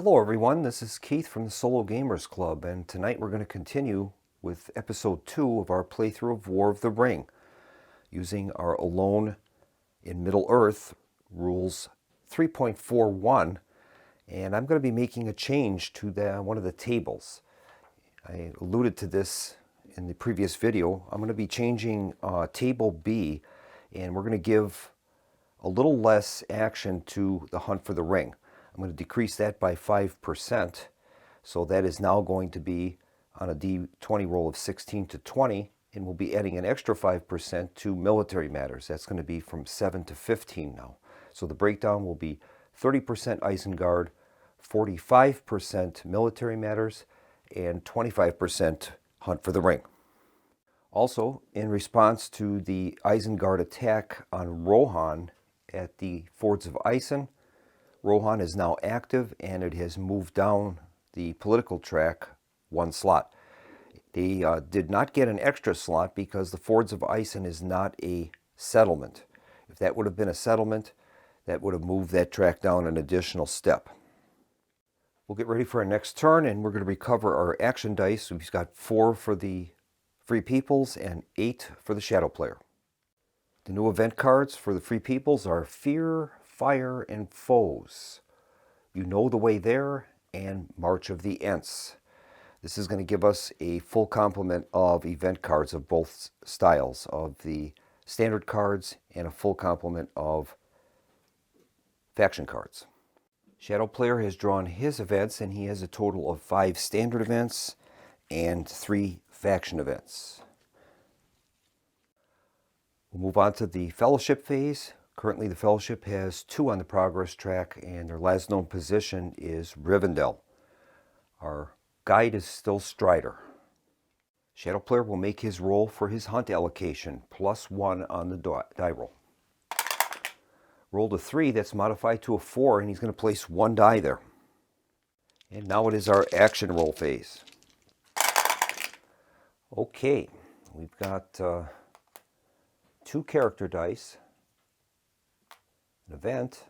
Hello everyone, this is Keith from the Solo Gamers Club, and tonight we're going to continue with episode 2 of our playthrough of War of the Ring, using our Alone in Middle-earth rules 3.41, and I'm going to be making a change to one of the tables. I alluded to this in the previous video. I'm going to be changing table B, and we're going to give a little less action to the hunt for the ring. I'm going to decrease that by 5%, so that is now going to be on a D20 roll of 16 to 20, and we'll be adding an extra 5% to military matters. That's going to be from 7 to 15 now. So the breakdown will be 30% Isengard, 45% military matters, and 25% hunt for the ring. Also, in response to the Isengard attack on Rohan at the Fords of Isen, Rohan is now active, and it has moved down the political track one slot. They did not get an extra slot because the Fords of Isen is not a settlement. If that would have been a settlement, that would have moved that track down an additional step. We'll get ready for our next turn, and we're going to recover our action dice. We've got 4 for the Free Peoples and 8 for the Shadow player. The new event cards for the Free Peoples are Fear, Fire, and Foes. You Know the Way There, and March of the Ents. This is going to give us a full complement of event cards of both styles, of the standard cards and a full complement of faction cards. Shadow player has drawn his events, and he has a total of 5 standard events and 3 faction events. We'll move on to the Fellowship phase. Currently, the Fellowship has 2 on the progress track, and their last known position is Rivendell. Our guide is still Strider. Shadow player will make his roll for his hunt allocation, +1 on the die roll. Rolled a 3, that's modified to a 4, and he's going to place 1 die there. And now it is our action roll phase. Okay, we've got 2 character dice, an event,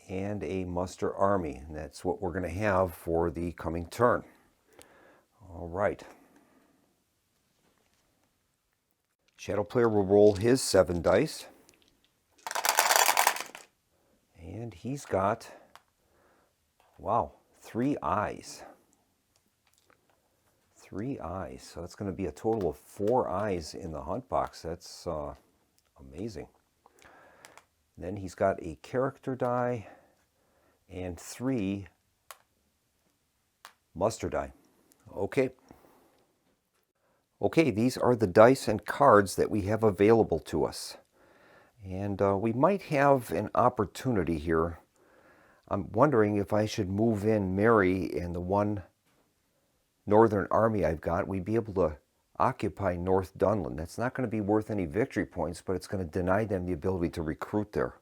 and a muster army, and that's what we're going to have for the coming turn. All right. Shadow player will roll his 7 dice, and he's got, wow, 3 eyes. 3 eyes, so that's going to be a total of 4 eyes in the hunt box. That's amazing. Then he's got a character die and 3 muster die. Okay, these are the dice and cards that we have available to us. And we might have an opportunity here. I'm wondering if I should move in Merry and the 1 northern army I've got. We'd be able to occupy North Dunland. That's not going to be worth any victory points, but it's going to deny them the ability to recruit there.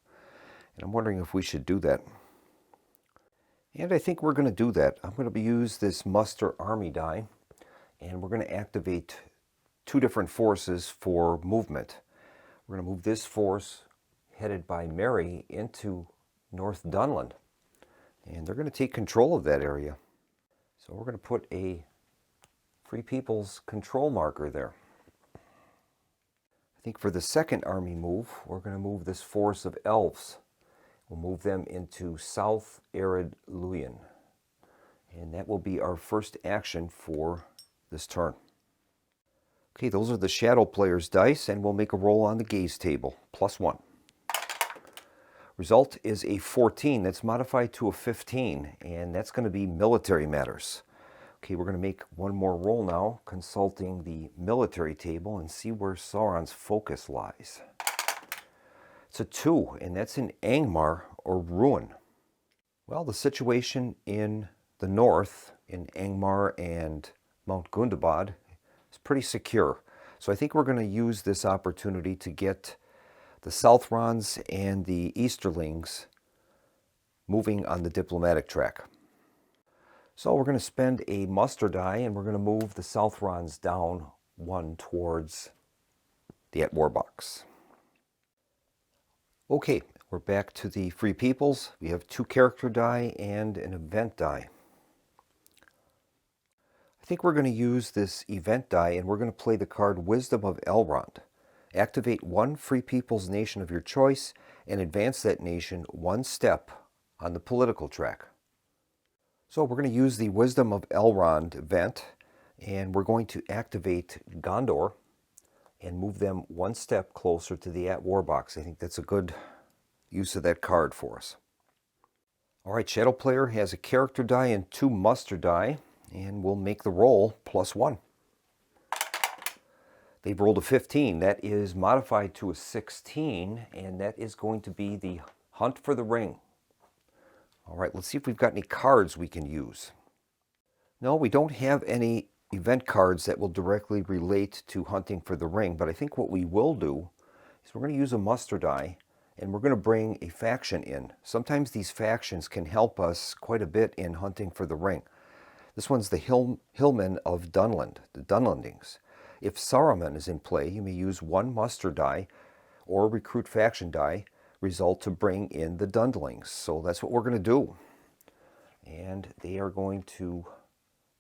And I'm wondering if we should do that. And I think we're going to do that. I'm going to use this muster army die, and we're going to activate 2 different forces for movement. We're going to move this force headed by Merry into North Dunland, and they're going to take control of that area. So we're going to put a Free People's control marker there. I think for the second army move, we're going to move this force of elves. We'll move them into South Arid Luyen, and that will be our first action for this turn. Okay, those are the Shadow player's dice, and we'll make a roll on the gaze table, +1. Result is a 14. That's modified to a 15, and that's going to be military matters. Okay, we're going to make one more roll now, consulting the military table, and see where Sauron's focus lies. It's a 2, and that's in Angmar, or Ruin. Well, the situation in the north, in Angmar and Mount Gundabad, is pretty secure. So I think we're going to use this opportunity to get the Southrons and the Easterlings moving on the diplomatic track. So we're going to spend a muster die, and we're going to move the Southrons down 1 towards the at war box. Okay, We're back to the Free Peoples. We have 2 character die and an event die. I think we're going to use this event die, and we're going to play the card Wisdom of Elrond. Activate 1 Free Peoples nation of your choice and advance that nation 1 step on the political track. So we're going to use the Wisdom of Elrond event, and we're going to activate Gondor and move them 1 step closer to the at war box. I think that's a good use of that card for us. Alright, Shadow Player has a character die and 2 muster die, and we'll make the roll +1. They've rolled a 15. That is modified to a 16, and that is going to be the Hunt for the Ring. Alright, let's see if we've got any cards we can use. No, we don't have any event cards that will directly relate to hunting for the ring, but I think what we will do is we're going to use a muster die, and we're going to bring a faction in. Sometimes these factions can help us quite a bit in hunting for the ring. This one's the Hillmen of Dunland, the Dunlandings. If Saruman is in play, you may use 1 muster die or recruit faction die result to bring in the Dunlings. So that's what we're going to do. And they are going to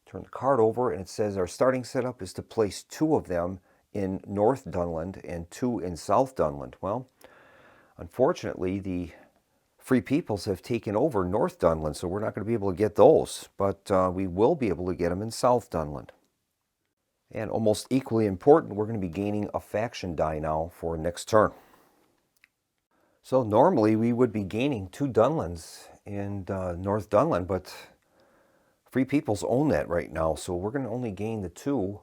turn the card over, and it says our starting setup is to place 2 of them in North Dunland and 2 in South Dunland. Well, unfortunately, the Free Peoples have taken over North Dunland, so we're not going to be able to get those, but we will be able to get them in South Dunland. And almost equally important, we're going to be gaining a faction die now for next turn. So normally we would be gaining 2 Dunlands in North Dunland, but Free Peoples own that right now, so we're going to only gain the 2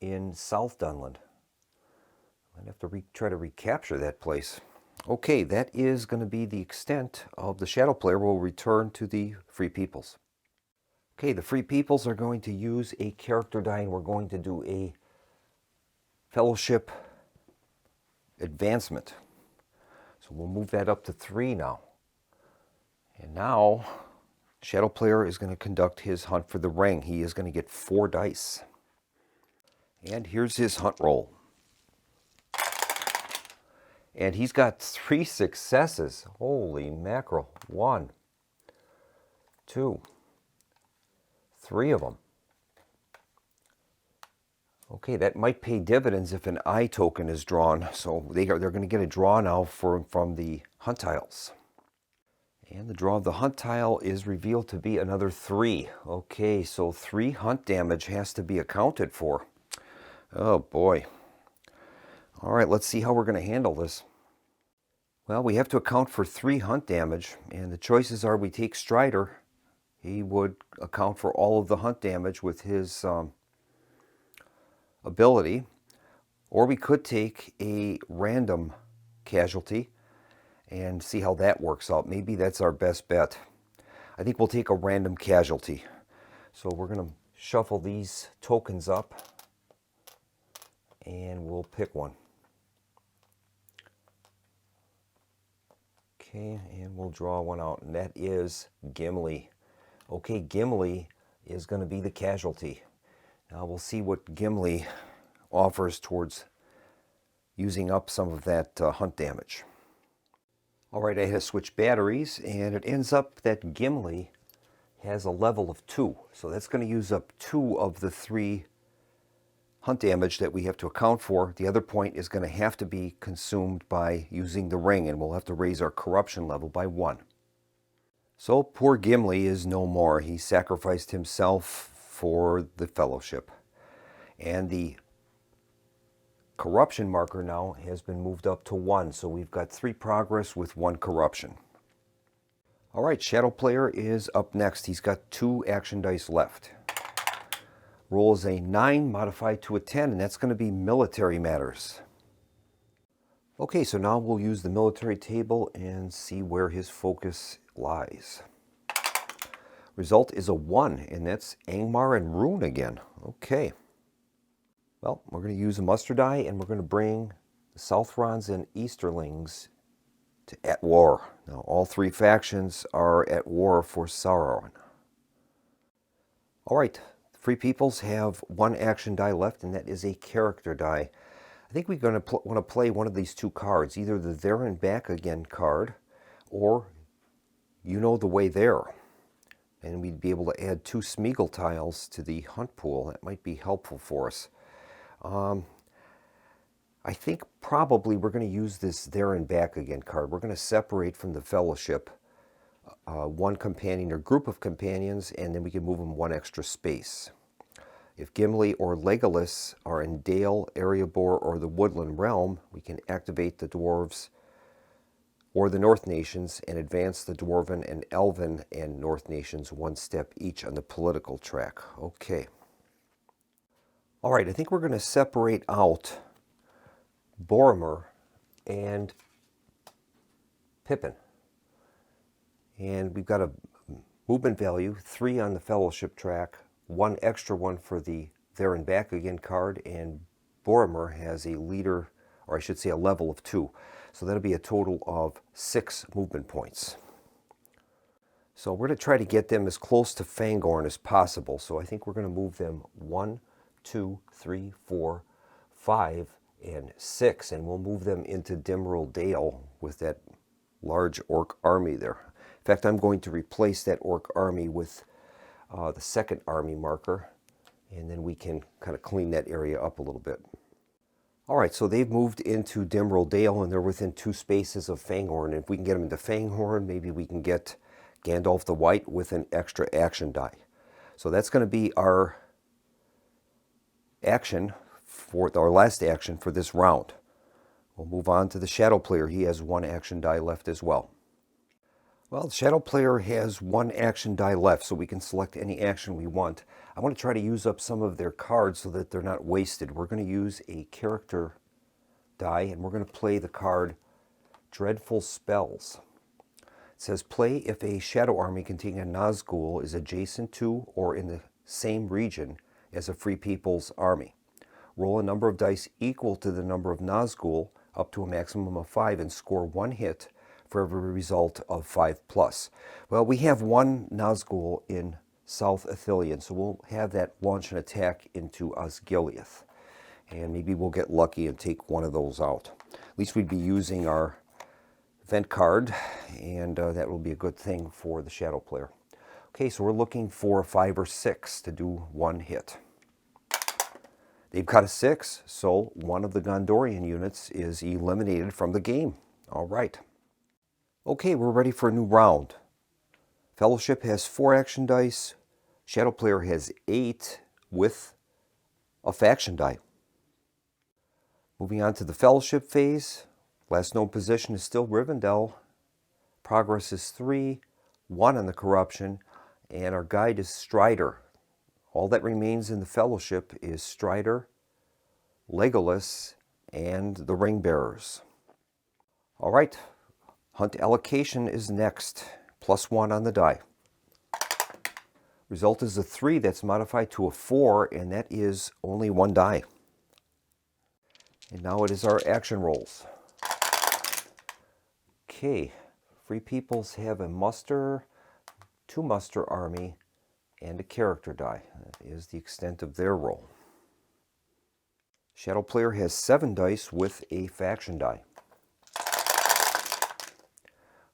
in South Dunland. I'd have to try to recapture that place. Okay, that is going to be the extent of the Shadow Player. We'll return to the Free Peoples. Okay, the Free Peoples are going to use a character die, and we're going to do a Fellowship Advancement. So we'll move that up to 3 now. And now, Shadow Player is going to conduct his Hunt for the Ring. He is going to get 4 dice. And here's his hunt roll. And he's got 3 successes. Holy mackerel. 1, 2, 3 of them. Okay, that might pay dividends if an eye token is drawn. So they're going to get a draw now from the hunt tiles. And the draw of the hunt tile is revealed to be another 3. Okay, so 3 hunt damage has to be accounted for. Oh boy. All right, let's see how we're going to handle this. Well, we have to account for 3 hunt damage, and the choices are we take Strider. He would account for all of the hunt damage with his ability, or we could take a random casualty and see how that works out. Maybe that's our best bet. I think we'll take a random casualty. So we're going to shuffle these tokens up, and we'll pick one. Okay, and we'll draw one out, and that is Gimli. Okay, Gimli is going to be the casualty. Now we'll see what Gimli offers towards using up some of that hunt damage. All right, I had to switch batteries, and it ends up that Gimli has a level of 2. So that's going to use up 2 of the 3 hunt damage that we have to account for. The other point is going to have to be consumed by using the ring, and we'll have to raise our corruption level by 1. So poor Gimli is no more. He sacrificed himself for the Fellowship. And the corruption marker now has been moved up to 1. So we've got 3 progress with 1 corruption. All right, Shadow Player is up next. He's got 2 action dice left. Roll is a 9 modified to a 10, and that's going to be military matters. Okay, so now we'll use the military table and see where his focus lies. Result is a 1, and that's Angmar and Rune again. Okay. Well, we're going to use a muster die, and we're going to bring the Southrons and Easterlings to at war. Now, all 3 factions are at war for Sauron. All right. Free Peoples have 1 action die left, and that is a character die. I think we're going to want to play one of these 2 cards, either the There and Back Again card or you know the way there. And we'd be able to add 2 Smeagol tiles to the hunt pool. That might be helpful for us. I think probably we're going to use this There and Back Again card. We're going to separate from the Fellowship one companion or group of companions, and then we can move them 1 extra space. If Gimli or Legolas are in Dale, Erebor, or the Woodland Realm, we can activate the dwarves or the North Nations and advance the Dwarven and Elven and North Nations 1 step each on the political track. Okay. All right, I think we're going to separate out Boromir and Pippin. And we've got a movement value, 3 on the Fellowship track, 1 extra one for the There and Back Again card, and Boromir has a leader, or I should say a level of 2. So that'll be a total of 6 movement points. So we're going to try to get them as close to Fangorn as possible. So I think we're going to move them 1, 2, 3, 4, 5, and 6. And we'll move them into Dimrill Dale with that large orc army there. In fact, I'm going to replace that orc army with the 2nd army marker. And then we can kind of clean that area up a little bit. All right, so they've moved into Dimrill Dale, and they're within 2 spaces of Fangorn. If we can get them into Fangorn, maybe we can get Gandalf the White with an extra action die. So that's going to be our action, for our last action for this round. We'll move on to the Shadow player. He has 1 action die left as well. Well, the Shadow player has 1 action die left, so we can select any action we want. I want to try to use up some of their cards so that they're not wasted. We're going to use a character die, and we're going to play the card Dreadful Spells. It says, play if a shadow army containing a Nazgul is adjacent to or in the same region as a Free People's army. Roll a number of dice equal to the number of Nazgul up to a maximum of 5 and score 1 hit for every result of 5+. Well, we have 1 Nazgul in South Ithilien, so we'll have that launch an attack into Osgiliath. And maybe we'll get lucky and take 1 of those out. At least we'd be using our event card, and that will be a good thing for the Shadow player. Okay, so we're looking for a 5 or 6 to do 1 hit. They've got a 6, so 1 of the Gondorian units is eliminated from the game. All right. Okay, we're ready for a new round. Fellowship has 4 action dice. Shadow player has 8 with a faction die. Moving on to the Fellowship phase. Last known position is still Rivendell. Progress is 3, 1 on the Corruption, and our guide is Strider. All that remains in the Fellowship is Strider, Legolas, and the Ring Bearers. All right, Hunt allocation is next. +1 on the die. Result is a 3 that's modified to a 4, and that is only 1 die. And now it is our action rolls. Okay, Free Peoples have a muster, 2 muster army, and a character die. That is the extent of their roll. Shadow player has 7 dice with a faction die.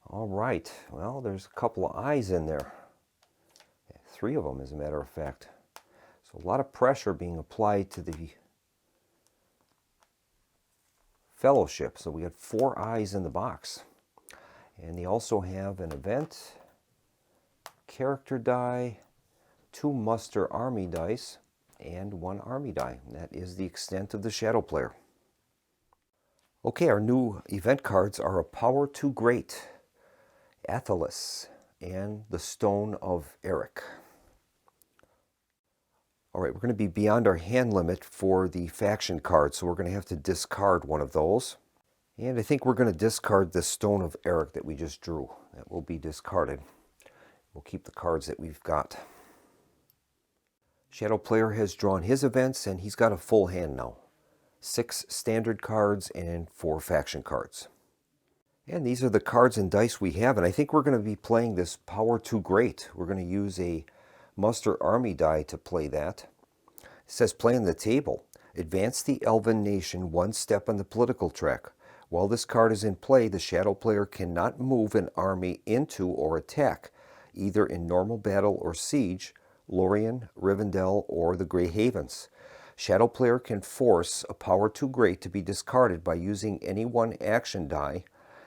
All right, well, there's a couple of eyes in there. 3 of them, as a matter of fact. So a lot of pressure being applied to the Fellowship. So we got 4 eyes in the box. And they also have an event, character die, 2 muster army dice, and 1 army die. That is the extent of the Shadow player. Okay, our new event cards are a Power Too Great, Athelas, and the Stone of Eric. All right, we're going to be beyond our hand limit for the faction cards, so we're going to have to discard one of those. And I think we're going to discard the Stone of Eric that we just drew. That will be discarded. We'll keep the cards that we've got. Shadow player has drawn his events, and he's got a full hand now. 6 standard cards and 4 faction cards. And these are the cards and dice we have, and I think we're going to be playing this Power Too Great. We're going to use a muster army die to play that. It says play on the table. Advance the Elven nation 1 step on the political track. While this card is in play, the Shadow player cannot move an army into or attack, either in normal battle or siege, Lorien, Rivendell, or the Grey Havens. Shadow player can force a power too great to be discarded by using any one action die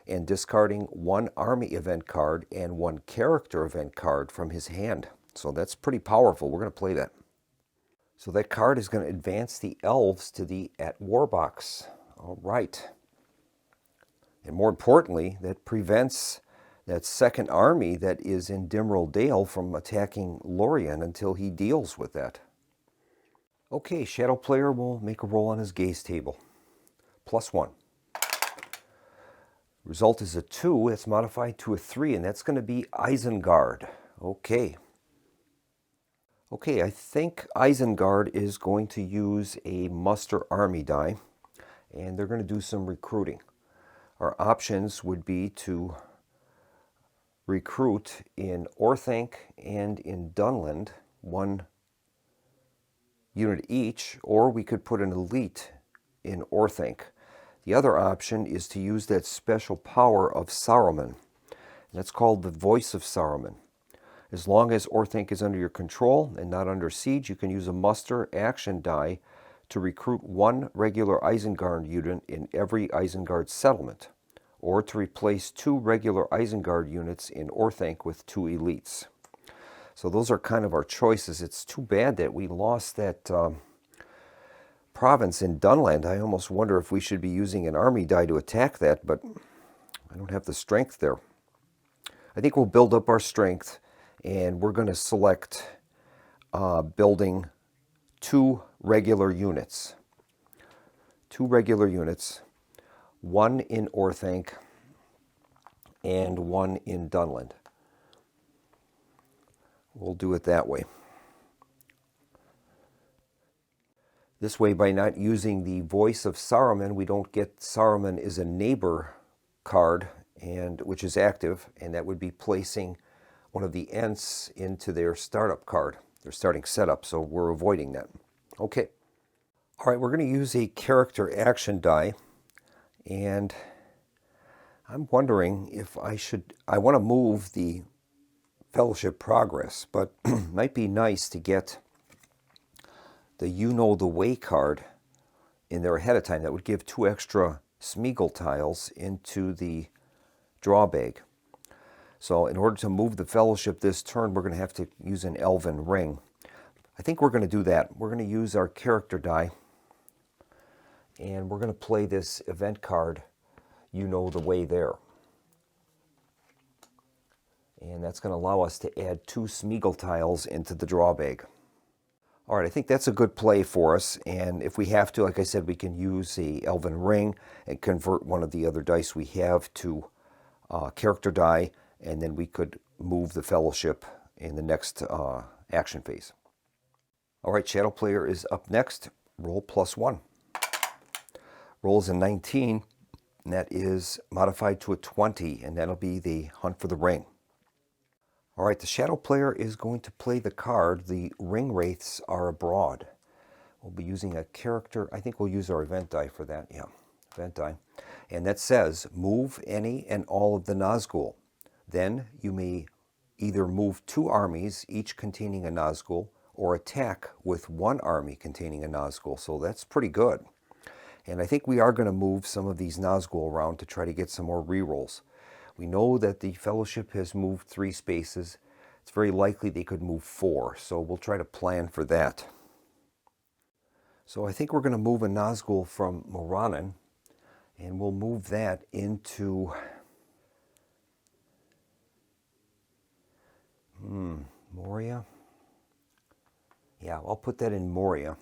and discarding one army event card and one character event card from his hand. So that's pretty powerful. We're going to play that. So that card is going to advance the elves to the at war box. All right. And more importantly, that prevents that second army that is in Dimrill Dale from attacking Lorien until he deals with that. Okay, Shadow player will make a roll on his gaze table. +1. Result is a 2. It's modified to a 3, and that's going to be Isengard. Okay. Okay, I think Isengard is going to use a muster army die, and they're going to do some recruiting. Our options would be to recruit in Orthanc and in Dunland, 1 unit each, or we could put an elite in Orthanc. The other option is to use that special power of Saruman. That's called the Voice of Saruman. As long as Orthanc is under your control and not under siege, you can use a muster action die to recruit 1 regular Isengard unit in every Isengard settlement, or to replace 2 regular Isengard units in Orthanc with 2 elites. So those are kind of our choices. It's too bad that we lost that province in Dunland. I almost wonder if we should be using an army die to attack that, but I don't have the strength there. I think we'll build up our strength, and we're going to select building 2 regular units. 2 regular units, 1 in Orthanc and 1 in Dunland. We'll do it that way. This way, by not using the Voice of Saruman, we don't get Saruman is a neighbor card, and which is active, and that would be placing one of the ents into their startup card, their starting setup, so we're avoiding that. Okay. All right, we're going to use a character action die, and I'm wondering if I want to move the Fellowship Progress, but it might be nice to get the You Know the Way card in there ahead of time. That would give 2 extra Smeagol tiles into the draw bag. So in order to move the Fellowship this turn, we're going to have to use an Elven Ring. I think we're going to do that. We're going to use our character die, and we're going to play this event card, You Know the Way there. And that's going to allow us to add 2 Smeagol tiles into the draw bag. All right, I think that's a good play for us, and if we have to, like I said, we can use the Elven Ring and convert one of the other dice we have to character die, and then we could move the Fellowship in the next action phase. All right, Shadow Player is up next. Roll +1. Roll is a 19, and that is modified to a 20, and that'll be the Hunt for the Ring. All right, the Shadow Player is going to play the card, the Ring Wraiths Are Abroad. We'll be using a character, I think we'll use our event die for that, yeah, event die. And that says, move any and all of the Nazgul. Then you may either move 2 armies, each containing a Nazgul, or attack with 1 army containing a Nazgul. So that's pretty good. And I think we are going to move some of these Nazgul around to try to get some more rerolls. We know that the Fellowship has moved 3 spaces. It's very likely they could move 4, so we'll try to plan for that. So I think we're going to move a Nazgul from Morannon, and we'll move that into Moria. Yeah, I'll put that in Moria,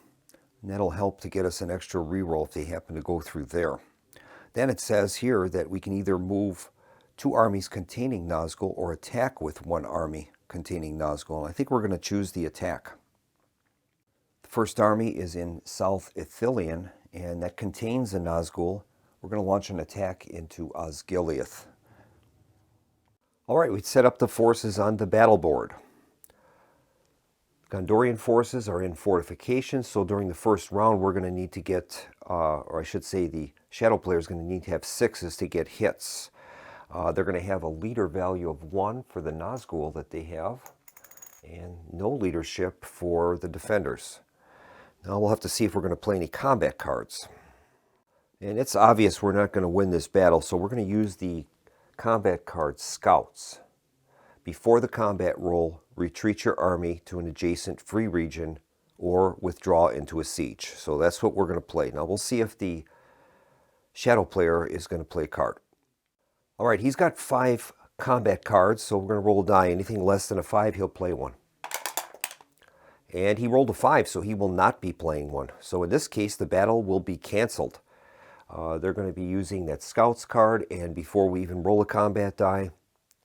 and that'll help to get us an extra reroll if they happen to go through there. Then it says here that we can either move 2 armies containing Nazgul or attack with 1 army containing Nazgul. And I think we're going to choose the attack. The first army is in South Ithilien, and that contains a Nazgul. We're going to launch an attack into Osgiliath. All right, we set up the forces on the battle board. Gondorian forces are in fortifications, so during the first round we're going to need to get, or I should say the shadow player is going to need to have 6s to get hits. They're going to have a leader value of 1 for the Nazgul that they have, and no leadership for the defenders. Now we'll have to see if we're going to play any combat cards. And it's obvious we're not going to win this battle, so we're going to use the combat card Scouts. Before the combat roll, retreat your army to an adjacent free region or withdraw into a siege. So that's what we're going to play. Now we'll see if the shadow player is going to play a card. All right, he's got 5 combat cards, so we're going to roll a die. Anything less than a 5, he'll play one. And he rolled a 5, so he will not be playing one. So in this case, the battle will be canceled. They're going to be using that Scouts card, and before we even roll a combat die,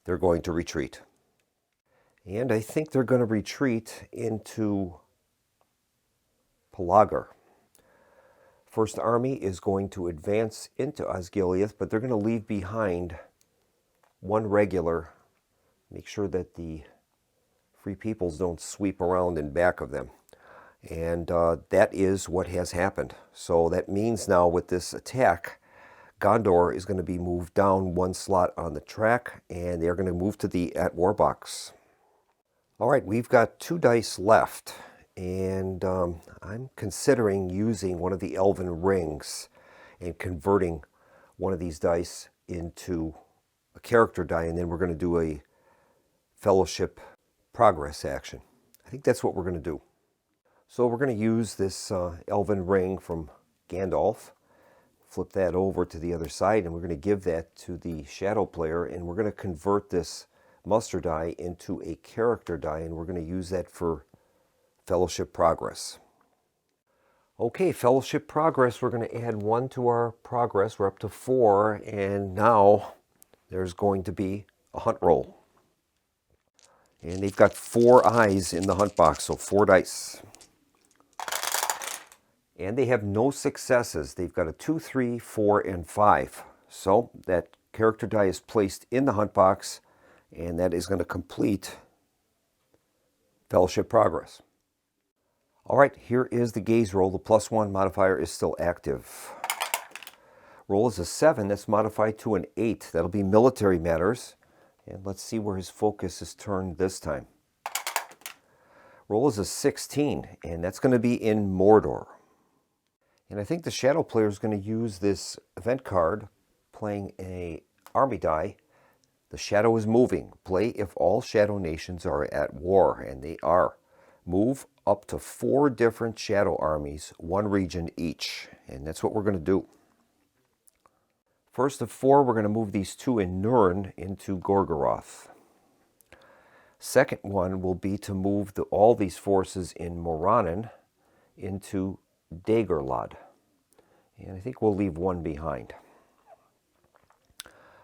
they're going to retreat. And I think they're going to retreat into Pelagar. First Army is going to advance into Osgiliath, but they're going to leave behind 1 regular. Make sure that the Free Peoples don't sweep around in back of them. And that is what has happened. So that means now with this attack, Gondor is going to be moved down 1 slot on the track, and they're going to move to the at-war box. All right, we've got 2 dice left, and I'm considering using one of the elven rings and converting one of these dice into a character die, and then we're going to do a fellowship progress action. I think that's what we're going to do. So we're going to use this elven ring from Gandalf, flip that over to the other side, and we're going to give that to the shadow player, and we're going to convert this muster die into a character die, and we're going to use that for fellowship progress. Okay, fellowship progress, we're going to add 1 to our progress. We're up to 4, and now there's going to be a hunt roll. And they've got 4 eyes in the hunt box, so 4 dice. And they have no successes. They've got a 2, 3, 4, and 5. So that character die is placed in the hunt box, and that is going to complete fellowship progress. All right, here is the gaze roll. The +1 modifier is still active. Roll is a 7. That's modified to an 8. That'll be military matters. And let's see where his focus is turned this time. Roll is a 16, and that's going to be in Mordor. And I think the shadow player is going to use this event card, playing an army die. The shadow is moving. Play if all shadow nations are at war, and they are. Move up to 4 different shadow armies, 1 region each. And that's what we're going to do. First of 4, we're going to move these 2 in Nurn into Gorgoroth. Second one will be to move all these forces in Morannon into Dagorlad. And I think we'll leave 1 behind.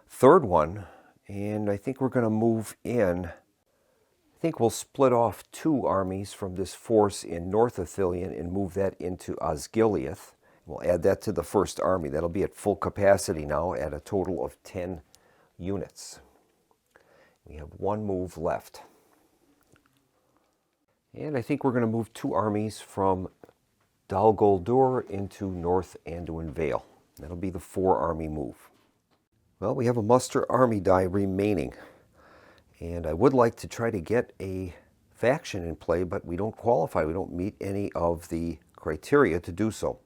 Third one, and I think we're going to move in. I think we'll split off 2 armies from this force in North Ithilien and move that into Osgiliath. We'll add that to the first army. That'll be at full capacity now at a total of 10 units. We have 1 move left. And I think we're going to move 2 armies from Dal Guldur into North Anduin Vale. That'll be the 4-army move. Well, we have a muster army die remaining. And I would like to try to get a faction in play, but we don't qualify. We don't meet any of the criteria to do so.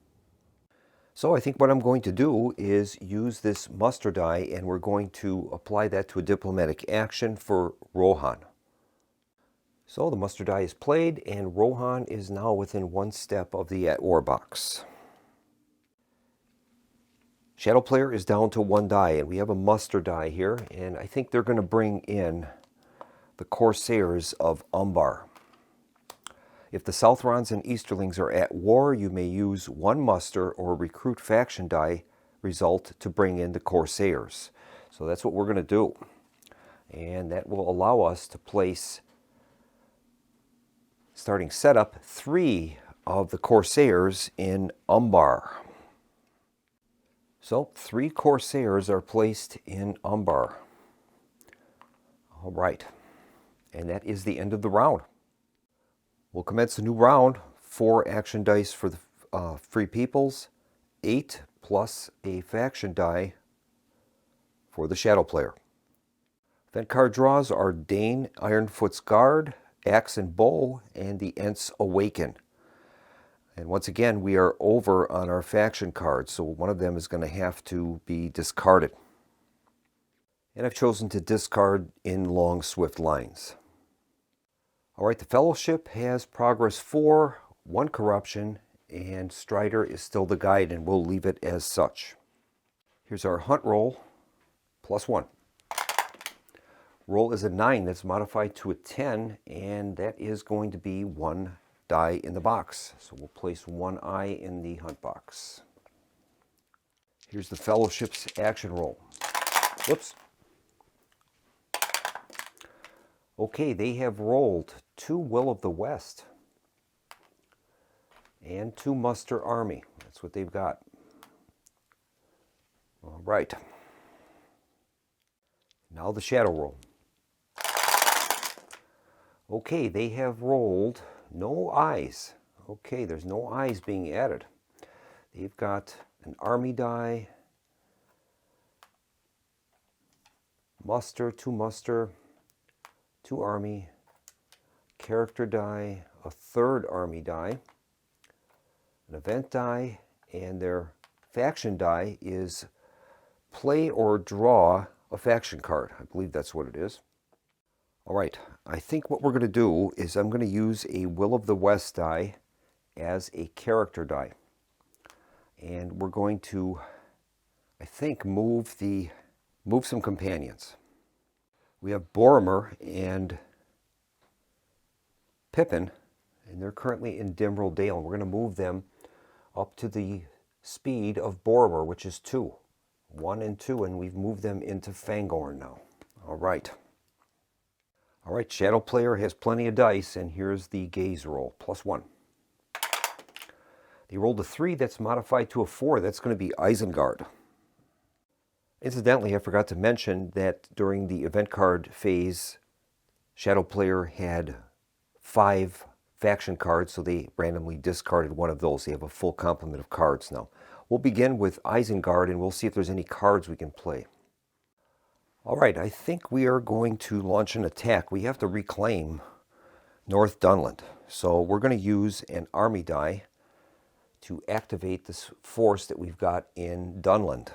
So I think what I'm going to do is use this muster die, and we're going to apply that to a diplomatic action for Rohan. So the muster die is played, and Rohan is now within 1 step of the at-war box. Shadow player is down to 1 die, and we have a muster die here, and I think they're going to bring in the Corsairs of Umbar. If the Southrons and Easterlings are at war, you may use 1 muster or recruit faction die result to bring in the Corsairs. So that's what we're going to do. And that will allow us to place, starting setup, 3 of the Corsairs in Umbar. So 3 Corsairs are placed in Umbar. All right. And that is the end of the round. We'll commence a new round. 4 action dice for the free peoples, 8 plus a faction die for the shadow player. Event card draws are Dane Ironfoot's Guard, Axe and Bow, and the Ents Awaken. And once again, we are over on our faction cards, so one of them is going to have to be discarded. And I've chosen to discard in long, swift lines. All right, the Fellowship has Progress 4, 1 Corruption, and Strider is still the guide, and we'll leave it as such. Here's our hunt roll, +1. Roll is a 9, that's modified to a 10, and that is going to be 1 die in the box. So we'll place 1 eye in the hunt box. Here's the Fellowship's action roll. Whoops. Okay, they have rolled 2 Will of the West and 2 Muster Army. That's what they've got. All right. Now the shadow roll. Okay, they have rolled no eyes. Okay, there's no eyes being added. They've got an army die, muster, 2 muster, 2 army, character die, a 3rd army die, an event die, and their faction die is play or draw a faction card. I believe that's what it is. All right, I think what we're going to do is I'm going to use a Will of the West die as a character die. And we're going to, I think, move some companions. We have Boromir and Pippin, and they're currently in Dimrill Dale. We're going to move them up to the speed of Boromir, which is 2. 1 and 2, and we've moved them into Fangorn now. All right. All right, Shadow Player has plenty of dice, and here's the gaze roll, +1. They rolled a 3, that's modified to a 4. That's going to be Isengard. Incidentally, I forgot to mention that during the event card phase, Shadow Player had 5 faction cards, so they randomly discarded one of those. They have a full complement of cards now. We'll begin with Isengard, and we'll see if there's any cards we can play. All right, I think we are going to launch an attack. We have to reclaim North Dunland. So we're going to use an army die to activate this force that we've got in Dunland.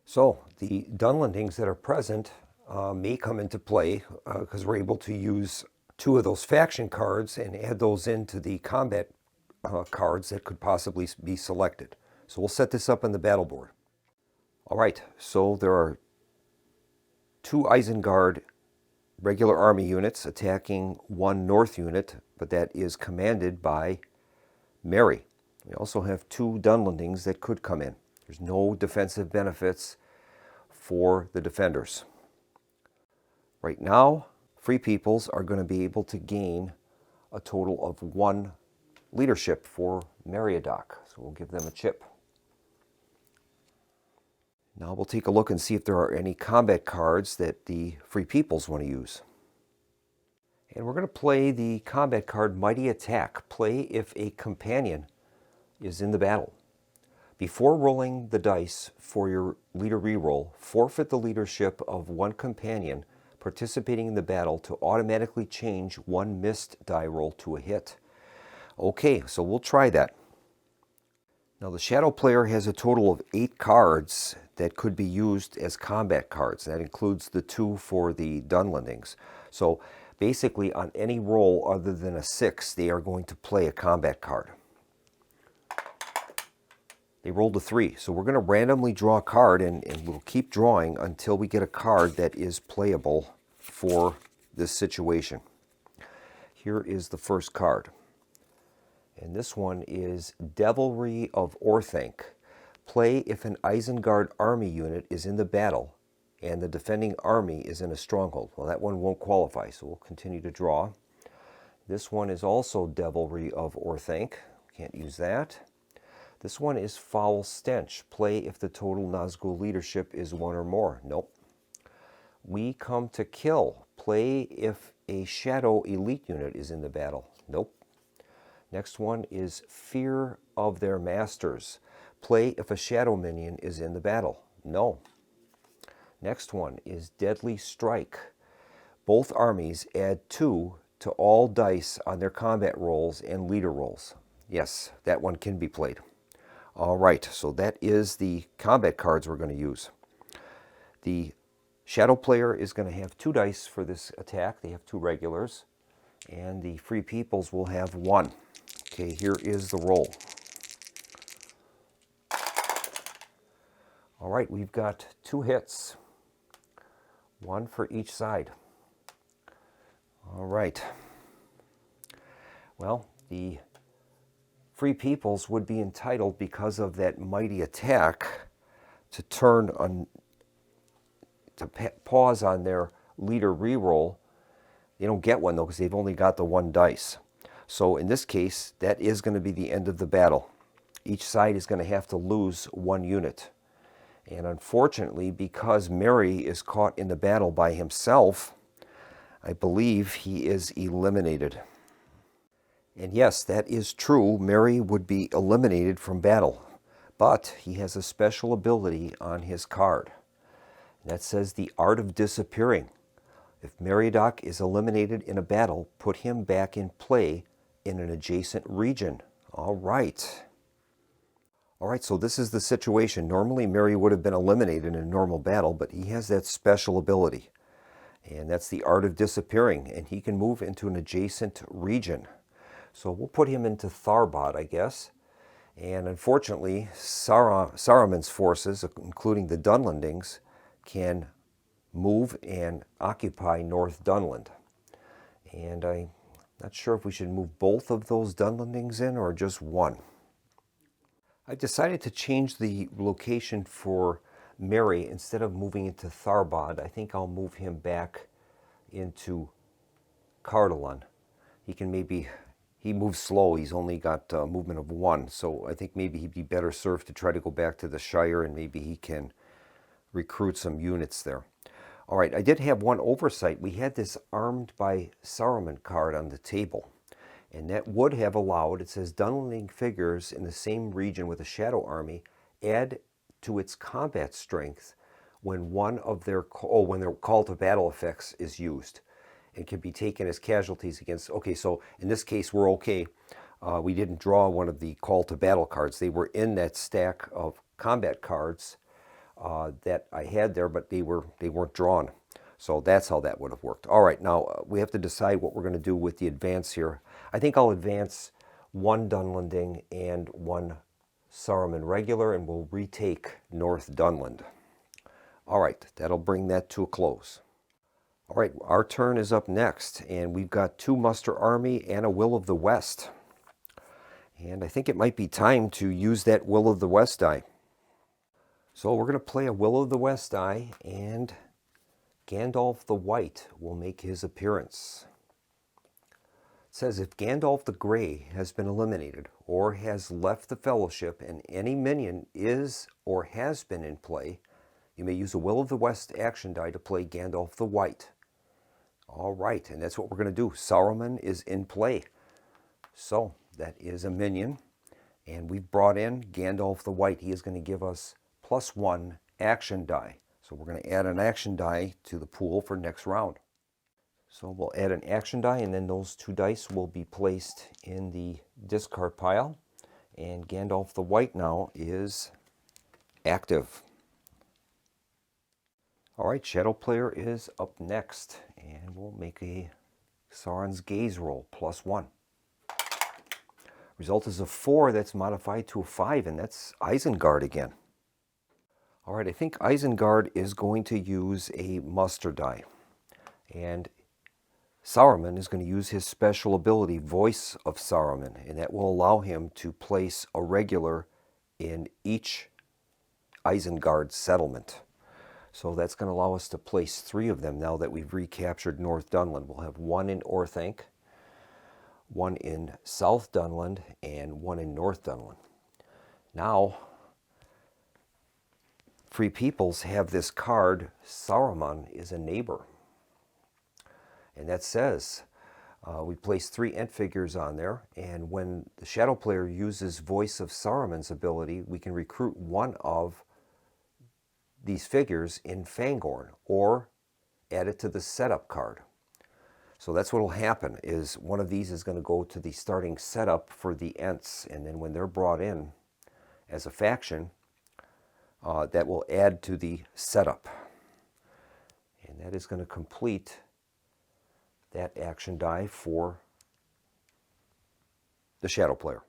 So the Dunlandings that are present may come into play because we're able to use 2 of those faction cards and add those into the combat cards that could possibly be selected. So we'll set this up on the battle board. All right, so there are 2 Isengard regular army units attacking 1 North unit, but that is commanded by Merry. We also have 2 Dunlandings that could come in. There's no defensive benefits for the defenders. Right now, free peoples are going to be able to gain a total of 1 leadership for Meriadoc, so we'll give them a chip. Now we'll take a look and see if there are any combat cards that the free peoples want to use. And we're going to play the combat card Mighty Attack. Play if a companion is in the battle. Before rolling the dice for your leader reroll, forfeit the leadership of 1 companion participating in the battle to automatically change 1 missed die roll to a hit. Okay, so we'll try that. Now the Shadow Player has a total of 8 cards that could be used as combat cards. That includes the 2 for the Dunlandings. So basically on any roll other than a 6, they are going to play a combat card. They rolled a 3, so we're going to randomly draw a card and we'll keep drawing until we get a card that is playable for this situation. Here is the first card. And this one is Devilry of Orthanc. Play if an Isengard army unit is in the battle and the defending army is in a stronghold. Well, that one won't qualify, so we'll continue to draw. This one is also Devilry of Orthanc. Can't use that. This one is Foul Stench. Play if the total Nazgul leadership is 1 or more. Nope. We Come to Kill. Play if a shadow elite unit is in the battle. Nope. Next one is fear of their masters. Play if a shadow minion is in the battle. No. Next one is deadly strike. Both armies add 2 to all dice on their combat rolls and leader rolls. Yes, that one can be played. All right, so that is the combat cards we're going to use. The shadow player is going to have 2 dice for this attack. They have 2 regulars. And the free peoples will have 1. Okay, here is the roll. All right, we've got 2 hits. 1 for each side. All right. Well, the free peoples would be entitled, because of that mighty attack, to pause on their leader reroll. They don't get one though, because they've only got the 1 dice. So in this case, that is going to be the end of the battle. Each side is going to have to lose 1 unit. And unfortunately, because Merry is caught in the battle by himself, I believe he is eliminated. And yes, that is true. Merry would be eliminated from battle. But he has a special ability on his card. That says the art of disappearing. If Meriadoc is eliminated in a battle, put him back in play in an adjacent region. All right. All right, so this is the situation. Normally, Merry would have been eliminated in a normal battle, but he has that special ability. And that's the art of disappearing, and he can move into an adjacent region. So we'll put him into Tharbot, I guess. And unfortunately, Saruman's forces, including the Dunlandings, can move and occupy North Dunland. And I'm not sure if we should move both of those Dunlandings in or just one. I decided to change the location for Merry. Instead of moving into Tharbod, I think I'll move him back into Cardalon. He moves slow. He's only got a movement of 1, so I think maybe he'd be better served to try to go back to the Shire, and maybe he can recruit some units there. All right, I did have one oversight. We had this Armed by Saruman card on the table, and that would have allowed, it says, Dunlanding figures in the same region with a shadow army add to its combat strength when one of their when their call to battle effects is used, and can be taken as casualties against. Okay, so in this case we're okay. We didn't draw one of the call to battle cards. They were in that stack of combat cards that I had there, but they weren't drawn. So that's how that would have worked. All right, now we have to decide what we're going to do with the advance here. I think I'll advance 1 Dunlanding and 1 Saruman regular, and we'll retake North Dunland. All right, that'll bring that to a close. All right, our turn is up next, and we've got 2 Muster Army and a Will of the West. And I think it might be time to use that Will of the West die. So we're going to play a Will of the West die, and Gandalf the White will make his appearance. It says, if Gandalf the Grey has been eliminated or has left the Fellowship and any minion is or has been in play, you may use a Will of the West action die to play Gandalf the White. All right, and that's what we're going to do. Saruman is in play. So that is a minion, and we've brought in Gandalf the White. He is going to give us +1 action die. So we're going to add an action die to the pool for next round. So we'll add an action die, and then those 2 dice will be placed in the discard pile. And Gandalf the White now is active. All right, Shadow Player is up next, and we'll make a Sauron's Gaze roll, +1. Result is a 4 that's modified to a 5, and that's Isengard again. All right, I think Isengard is going to use a muster die, and Saruman is going to use his special ability, Voice of Saruman, and that will allow him to place a regular in each Isengard settlement. So that's going to allow us to place 3 of them now that we've recaptured North Dunland. We'll have 1 in Orthanc, 1 in South Dunland, and 1 in North Dunland. Now, Free Peoples have this card, Saruman is a neighbor. And that says we place 3 ent figures on there, and when the shadow player uses Voice of Saruman's ability, we can recruit one of these figures in Fangorn or add it to the setup card. So that's what will happen, is one of these is going to go to the starting setup for the ents, and then when they're brought in as a faction, that will add to the setup. And that is going to complete that action die for the shadow player.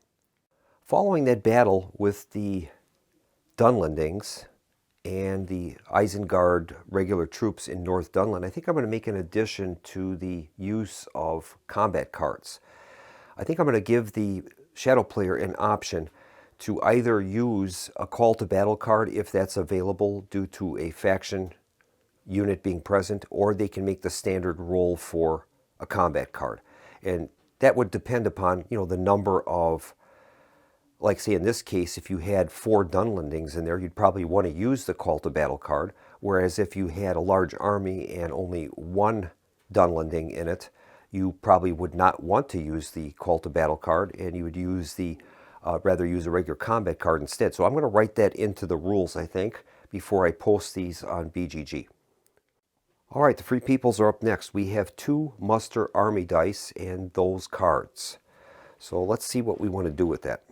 Following that battle with the Dunlendings and the Isengard regular troops in North Dunland, I think I'm going to make an addition to the use of combat cards. I think I'm going to give the shadow player an option to either use a call to battle card if that's available due to a faction unit being present, or they can make the standard roll for a combat card. And that would depend upon, the number of, like say in this case, if you had 4 Dunlendings in there, you'd probably want to use the call to battle card. Whereas if you had a large army and only 1 Dunlending in it, you probably would not want to use the call to battle card, and you would use the rather use a regular combat card instead. So I'm going to write that into the rules, I think, before I post these on BGG. All right, the Free Peoples are up next. We have 2 muster army dice and those cards. So let's see what we want to do with that.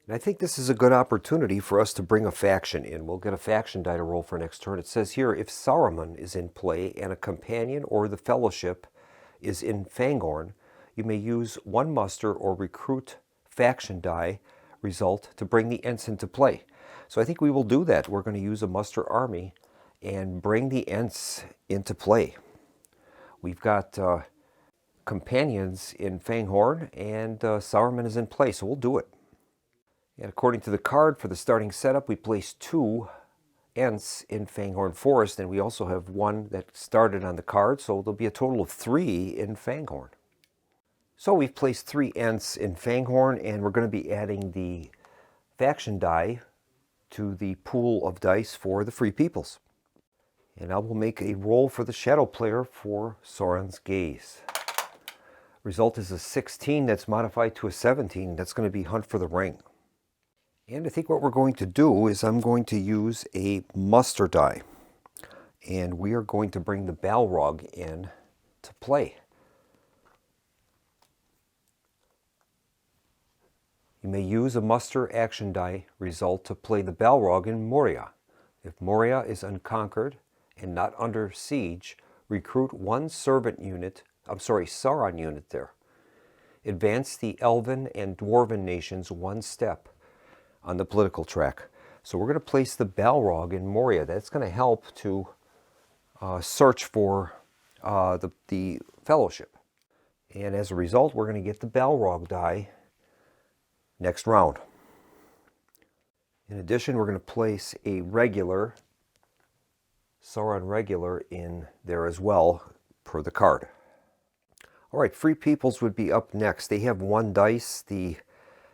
And I think this is a good opportunity for us to bring a faction in. We'll get a faction die to roll for next turn. It says here, if Saruman is in play and a companion or the fellowship is in Fangorn, you may use 1 muster or recruit faction die result to bring the ents into play. So I think we will do that. We're going to use a muster army and bring the ents into play. We've got companions in Fangorn, and Saruman is in play, so we'll do it. And according to the card for the starting setup, we place 2 ents in Fangorn Forest, and we also have 1 that started on the card, so there'll be a total of 3 in Fangorn. So we've placed 3 ents in Fangorn, and we're going to be adding the faction die to the pool of dice for the Free Peoples. And I will make a roll for the shadow player for Sauron's Gaze. Result is a 16 that's modified to a 17. That's going to be Hunt for the Ring. And I think what we're going to do is I'm going to use a muster die. And we are going to bring the Balrog in to play. You may use a muster action die result to play the Balrog in Moria. If Moria is unconquered and not under siege, recruit 1 Sauron unit there. Advance the Elven and Dwarven nations 1 step on the political track. So we're going to place the Balrog in Moria. That's going to help to search for the Fellowship. And as a result, we're going to get the Balrog die next round. In addition, we're going to place a regular Sauron regular in there as well, per the card. All right, Free Peoples would be up next. They have 1 dice. The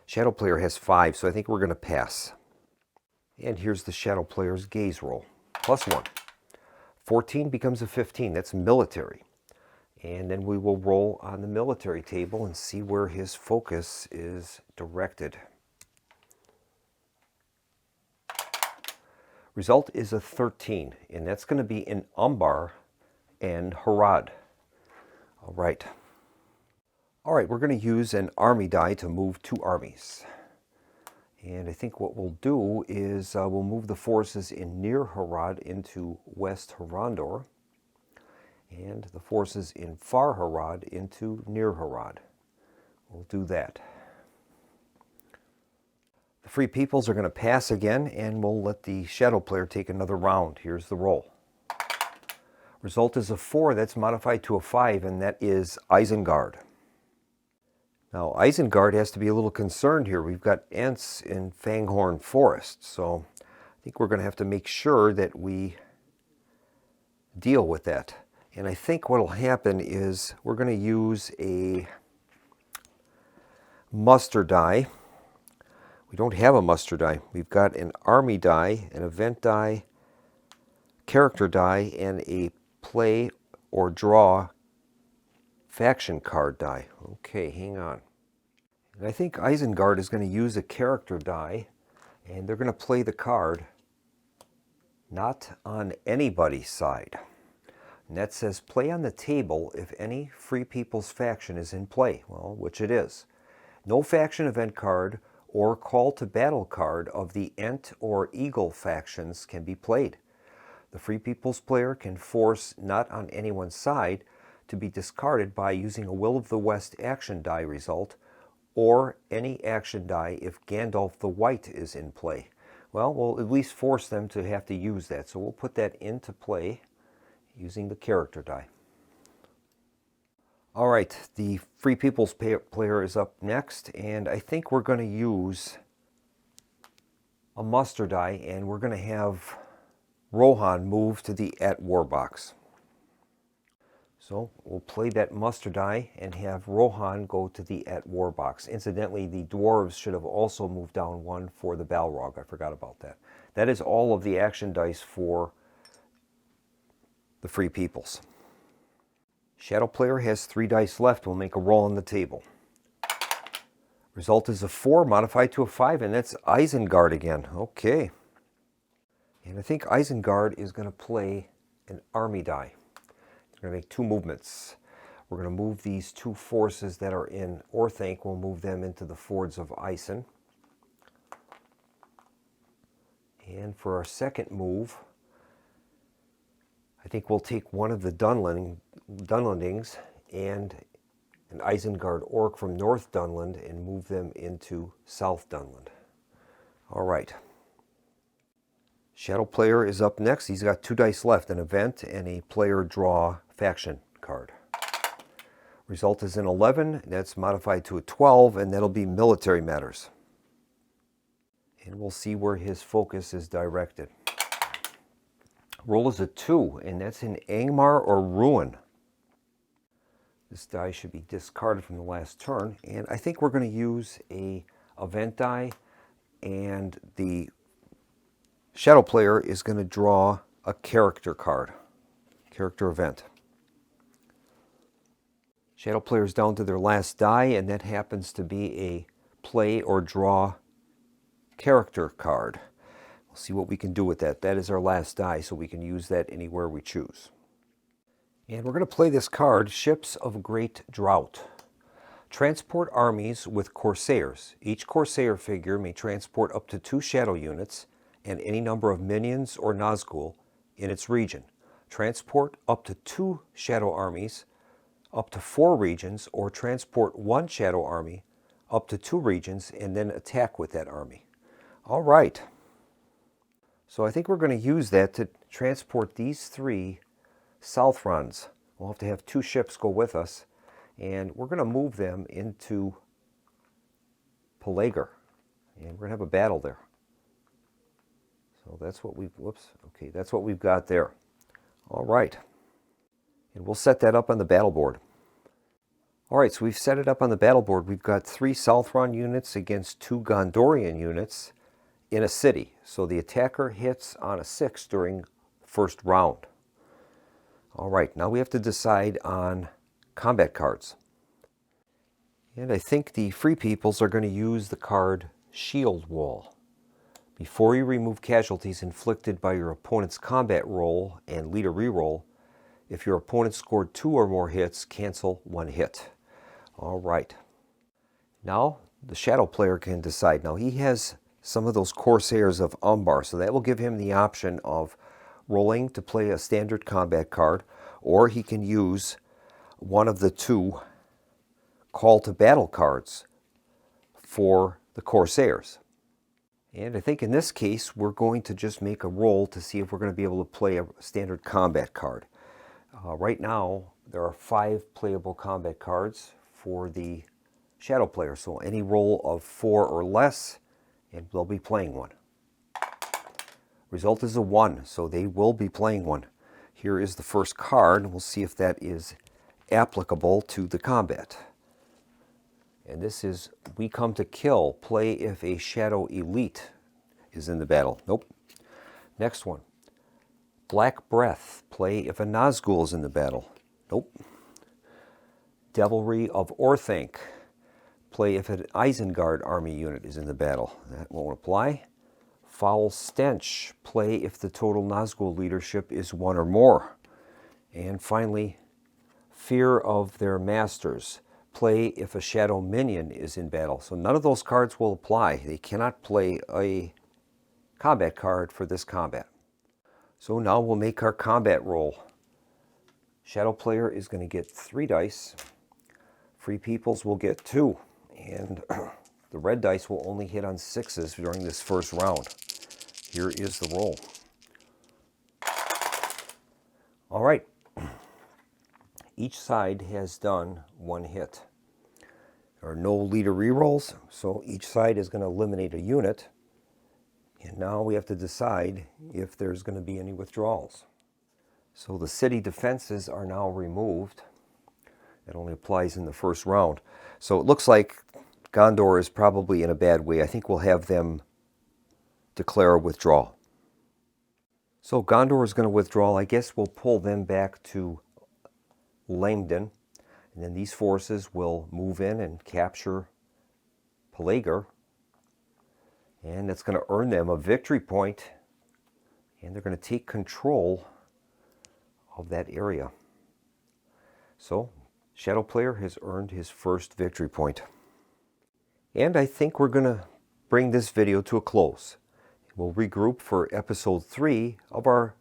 shadow player has 5, so I think we're going to pass. And here's the shadow player's gaze roll. +1. 14 becomes a 15. That's military. And then we will roll on the military table and see where his focus is directed. Result is a 13, and that's going to be in Umbar and Harad. All right, we're going to use an army die to move 2 armies. And I think what we'll do is we'll move the forces in near Harad into West Harandor, and the forces in far Harad into near Harad. We'll do that. The Free Peoples are going to pass again, and we'll let the shadow player take another round. Here's the roll. Result is a 4. That's modified to a 5, and that is Isengard. Now, Isengard has to be a little concerned here. We've got ents in Fangorn Forest, so I think we're going to have to make sure that we deal with that. And I think what will happen is we're going to use a muster die. We don't have a muster die. We've got an army die, an event die, character die, and a play or draw faction card die. Okay, hang on. And I think Isengard is going to use a character die, and they're going to play the card not on anybody's side. And that says play on the table if any Free People's faction is in play. Well, which it is. No faction event card or call to battle card of the Ent or Eagle factions can be played. The Free People's player can force not on anyone's side to be discarded by using a Will of the West action die result or any action die if Gandalf the White is in play. Well, we'll at least force them to have to use that. So we'll put that into play using the character die. All right, the Free People's player is up next, and I think we're going to use a muster die, and we're going to have Rohan move to the at war box. So we'll play that muster die and have Rohan go to the at war box. Incidentally, the dwarves should have also moved down one for the Balrog. I forgot about that. That is all of the action dice for the Free Peoples. Shadow player has 3 dice left. We'll make a roll on the table. Result is a 4 modified to a 5, and that's Isengard again. Okay. And I think Isengard is going to play an army die. We're going to make 2 movements. We're going to move these 2 forces that are in Orthanc. We'll move them into the Fords of Isen. And for our second move, I think we'll take one of the Dunlendings and an Isengard Orc from North Dunland and move them into South Dunland. All right. Shadow player is up next. He's got 2 dice left, an event and a player draw faction card. Result is an 11. That's modified to a 12, and that'll be military matters. And we'll see where his focus is directed. Roll is a 2, and that's in Angmar or Ruin. This die should be discarded from the last turn, and I think we're going to use a event die, and the Shadow player is going to draw a character card, character event. Shadow player is down to their last die, and that happens to be a play or draw character card. We'll see what we can do with that. That is our last die, so we can use that anywhere we choose. And we're going to play this card, Ships of Great Drought. Transport armies with Corsairs. Each Corsair figure may transport up to 2 shadow units and any number of minions or Nazgul in its region. Transport up to 2 shadow armies up to 4 regions, or transport 1 shadow army up to 2 regions and then attack with that army. All right. So I think we're going to use that to transport these 3 Southrons. We'll have to have 2 ships go with us, and we're going to move them into Pellagar, and we're going to have a battle there. So that's what that's what we've got there. All right. And we'll set that up on the battle board. All right, so we've set it up on the battle board. We've got 3 Southron units against 2 Gondorian units in a city. So the attacker hits on a 6 during the first round. All right, now we have to decide on combat cards. And I think the Free Peoples are going to use the card Shield Wall. Before you remove casualties inflicted by your opponent's combat roll and lead a reroll, if your opponent scored 2 or more hits, cancel 1 hit. All right. Now the Shadow player can decide. Now he has some of those Corsairs of Umbar, so that will give him the option of rolling to play a standard combat card, or he can use one of the 2 call to battle cards for the Corsairs. And I think in this case we're going to just make a roll to see if we're going to be able to play a standard combat card. Right now there are 5 playable combat cards for the Shadow player, so any roll of 4 or less and they'll be playing one. Result is a 1, so they will be playing one. Here is the first card. We'll see if that is applicable to the combat. And this is We Come to Kill. Play if a Shadow Elite is in the battle. Nope. Next one. Black Breath. Play if a Nazgul is in the battle. Nope. Devilry of Orthanc. Play if an Isengard army unit is in the battle. That won't apply. Foul Stench. Play if the total Nazgul leadership is 1 or more. And finally, Fear of Their Masters. Play if a shadow minion is in battle. So none of those cards will apply. They cannot play a combat card for this combat. So now we'll make our combat roll. Shadow player is going to get 3 dice. Free peoples will get 2. And the red dice will only hit on 6s during this first round. Here is the roll. All right. Each side has done 1 hit. There are no leader rerolls, so each side is going to eliminate a unit. And now we have to decide if there's going to be any withdrawals. So the city defenses are now removed. It only applies in the first round. So it looks like Gondor is probably in a bad way. I think we'll have them declare a withdrawal. So Gondor is going to withdraw. I guess we'll pull them back to Langdon. And then these forces will move in and capture Pelagar. And that's going to earn them a victory point. And they're going to take control of that area. So Shadow player has earned his first victory point. And I think we're going to bring this video to a close. We'll regroup for episode 3 of our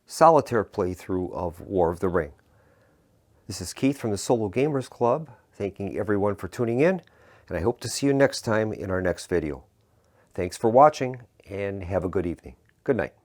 solitaire playthrough of War of the Ring. This is Keith from the Solo Gamers Club, thanking everyone for tuning in, and I hope to see you next time in our next video. Thanks for watching, and have a good evening. Good night.